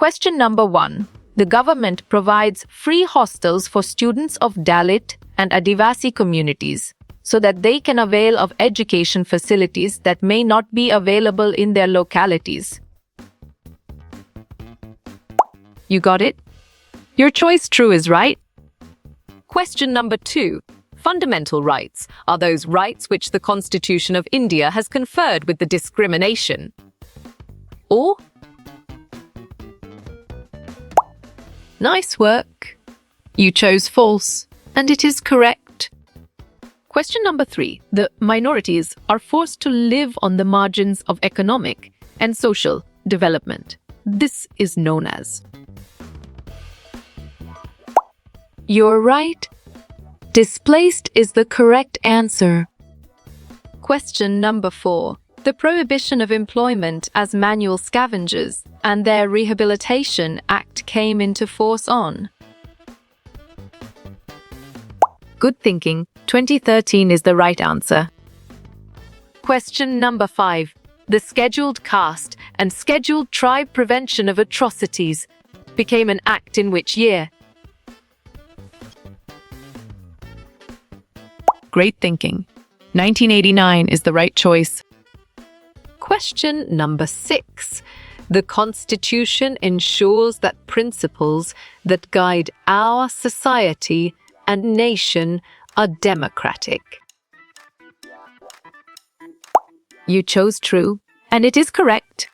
Question number 1. The government provides free hostels for students of Dalit and Adivasi communities so that they can avail of education facilities that may not be available in their localities. You got it? Your choice true is right. Question number 2. Fundamental rights are those rights which the Constitution of India has conferred with the discrimination. Or? Nice work. You chose false, and it is correct. Question number 3. The minorities are forced to live on the margins of economic and social development. This is known as. You're right. Displaced is the correct answer. Question number 4. The Prohibition of Employment as Manual Scavengers and their Rehabilitation Act came into force on. Good thinking. 2013 is the right answer. Question number 5. The Scheduled Caste and Scheduled Tribe Prevention of Atrocities became an act in which year? Great thinking. 1989 is the right choice. Question number 6. The Constitution ensures that principles that guide our society and nation are democratic. You chose true, and it is correct.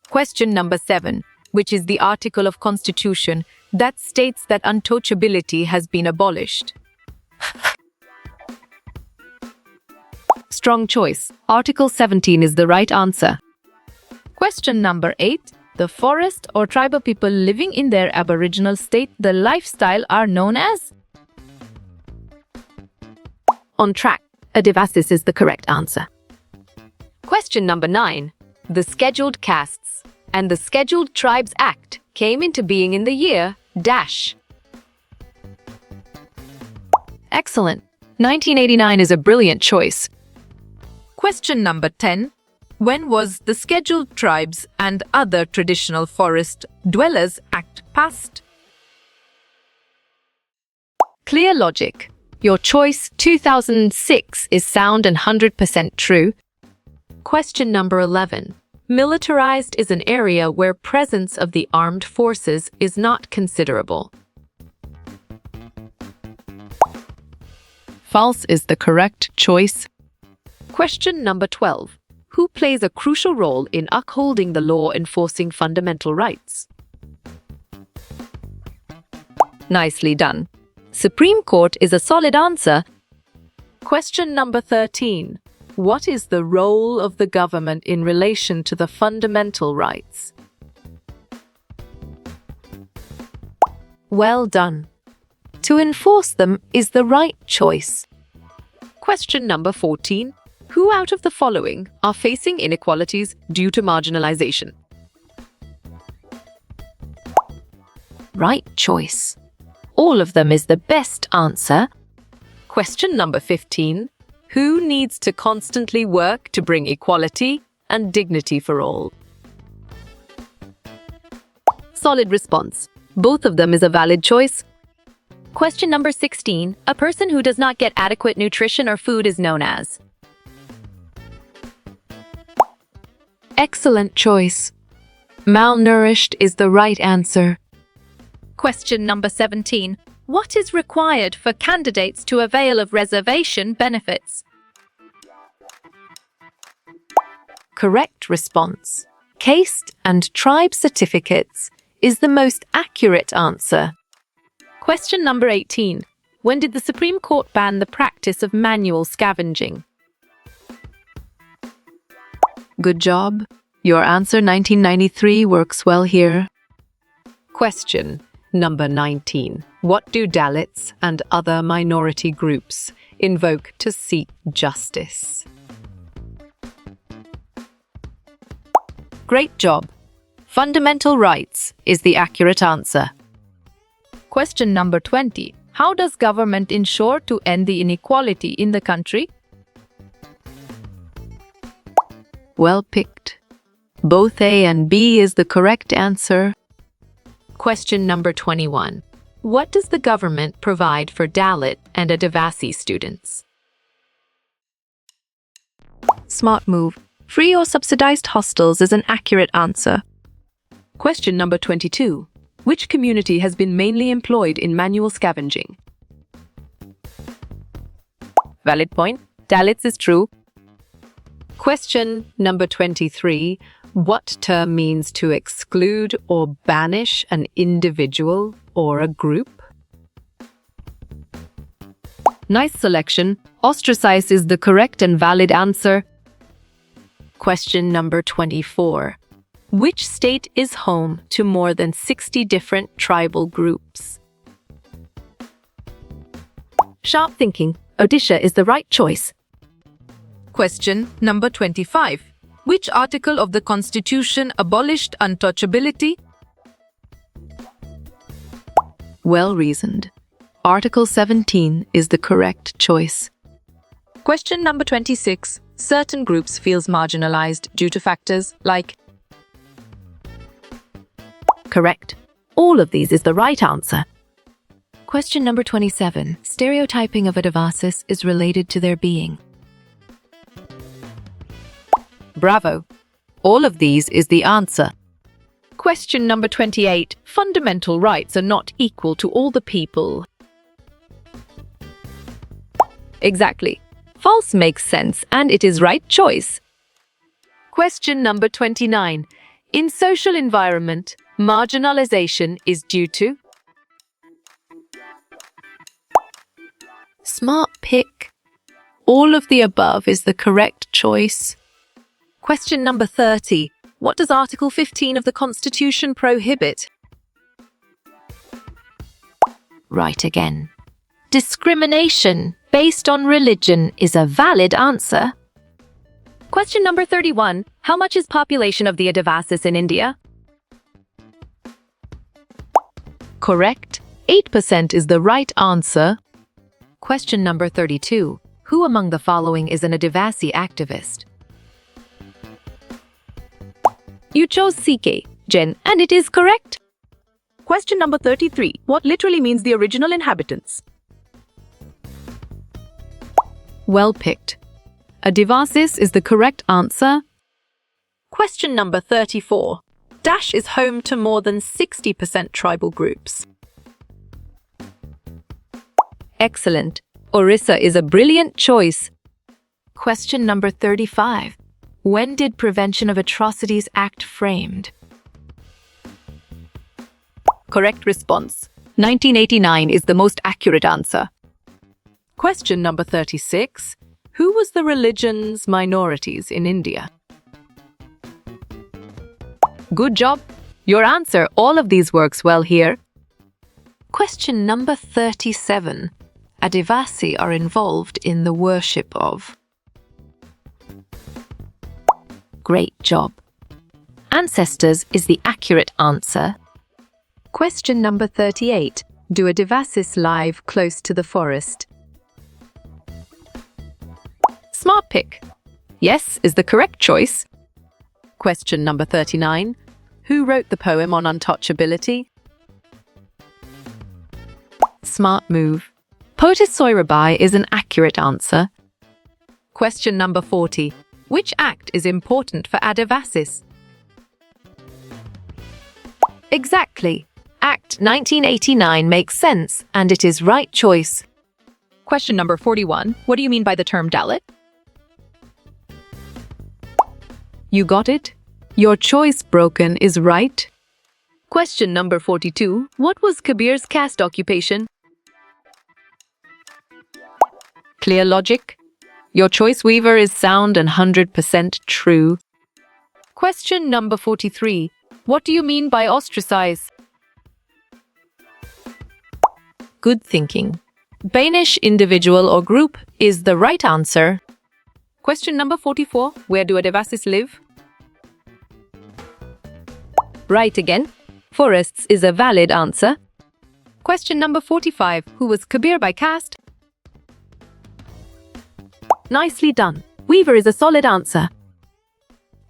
Question number 7, which is the article of Constitution that states that untouchability has been abolished. Strong choice. Article 17 is the right answer. Question number 8. The forest or tribal people living in their aboriginal state, the lifestyle are known as? On track. Adivasis is the correct answer. Question number 9. The Scheduled Castes and the Scheduled Tribes Act came into being in the year dash. Excellent. 1989 is a brilliant choice. Question number 10. When was the Scheduled Tribes and Other Traditional Forest Dwellers Act passed? Clear logic. Your choice 2006 is sound and 100% true. Question number 11. Militarized is an area where presence of the armed forces is not considerable. False is the correct choice. Question number 12. Who plays a crucial role in upholding the law enforcing fundamental rights? Nicely done. Supreme Court is a solid answer. Question number 13. What is the role of the government in relation to the fundamental rights? Well done. To enforce them is the right choice. Question number 14. Who out of the following are facing inequalities due to marginalization? Right choice. All of them is the best answer. Question number 15. Who needs to constantly work to bring equality and dignity for all? Solid response. Both of them is a valid choice. Question number 16. A person who does not get adequate nutrition or food is known as? Excellent choice. Malnourished is the right answer. Question number 17. What is required for candidates to avail of reservation benefits? Correct response. Caste and tribe certificates is the most accurate answer. Question number 18. When did the Supreme Court ban the practice of manual scavenging? Good job. Your answer 1993 works well here. Question number 19. What do Dalits and other minority groups invoke to seek justice? Great job. Fundamental rights is the accurate answer. Question number 20. How does government ensure to end the inequality in the country? Well picked. Both A and B is the correct answer. Question number 21. What does the government provide for Dalit and Adivasi students? Smart move. Free or subsidized hostels is an accurate answer. Question number 22. Which community has been mainly employed in manual scavenging? Valid point. Dalits is true. Question number 23. What term means to exclude or banish an individual or a group? Nice selection. Ostracize is the correct and valid answer. Question number 24. Which state is home to more than 60 different tribal groups? Sharp thinking. Odisha is the right choice. Question number 25. Which article of the Constitution abolished untouchability? Well reasoned. Article 17 is the correct choice. Question number 26. Certain groups feels marginalized due to factors like. Correct. All of these is the right answer. Question number 27. Stereotyping of Adivasis is related to their being. Bravo. All of these is the answer. Question number 28. Fundamental rights are not equal to all the people. Exactly. False makes sense and it is right choice. Question number 29. In social environment, marginalization is due to. Smart pick. All of the above is the correct choice. Question number 30. What does Article 15 of the Constitution prohibit? Right again. Discrimination based on religion is a valid answer. Question number 31. How much is population of the Adivasis in India? Correct. 8% is the right answer. Question number 32. Who among the following is an Adivasi activist? You chose CK, Jen, and it is correct. Question number 33. What literally means the original inhabitants? Well picked. Adivasis is the correct answer. Question number 34. Dash is home to more than 60% tribal groups. Excellent. Orissa is a brilliant choice. Question number 35. When did Prevention of Atrocities Act framed? Correct response. 1989 is the most accurate answer. Question number 36. Who was the religion's minorities in India? Good job. Your answer, all of these works well here. Question number 37. Adivasi are involved in the worship of. Great job. Ancestors is the accurate answer. Question number 38. Do Adivasis live close to the forest? Smart pick. Yes is the correct choice. Question number 39. Who wrote the poem on untouchability? Smart move. Poetess Soirabai is an accurate answer. Question number 40. Which act is important for Adivasis? Exactly. Act 1989 makes sense, and it is right choice. Question number 41. What do you mean by the term Dalit? You got it? Your choice broken is right. Question number 42. What was Kabir's caste occupation? Clear logic. Your choice, Weaver, is sound and 100% true. Question number 43. What do you mean by ostracize? Good thinking. Banish individual or group is the right answer. Question number 44. Where do Adivasis live? Right again. Forests is a valid answer. Question number 45. Who was Kabir by caste? Nicely done. Weaver is a solid answer.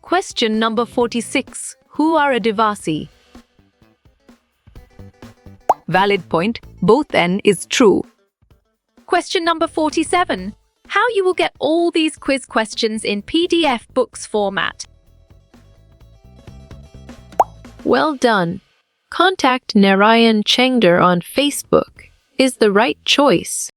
Question number 46. Who are Adivasi? Valid point. Both N is true. Question number 47. How you will get all these quiz questions in PDF books format. Well done. Contact Narayan Chengder on Facebook is the right choice.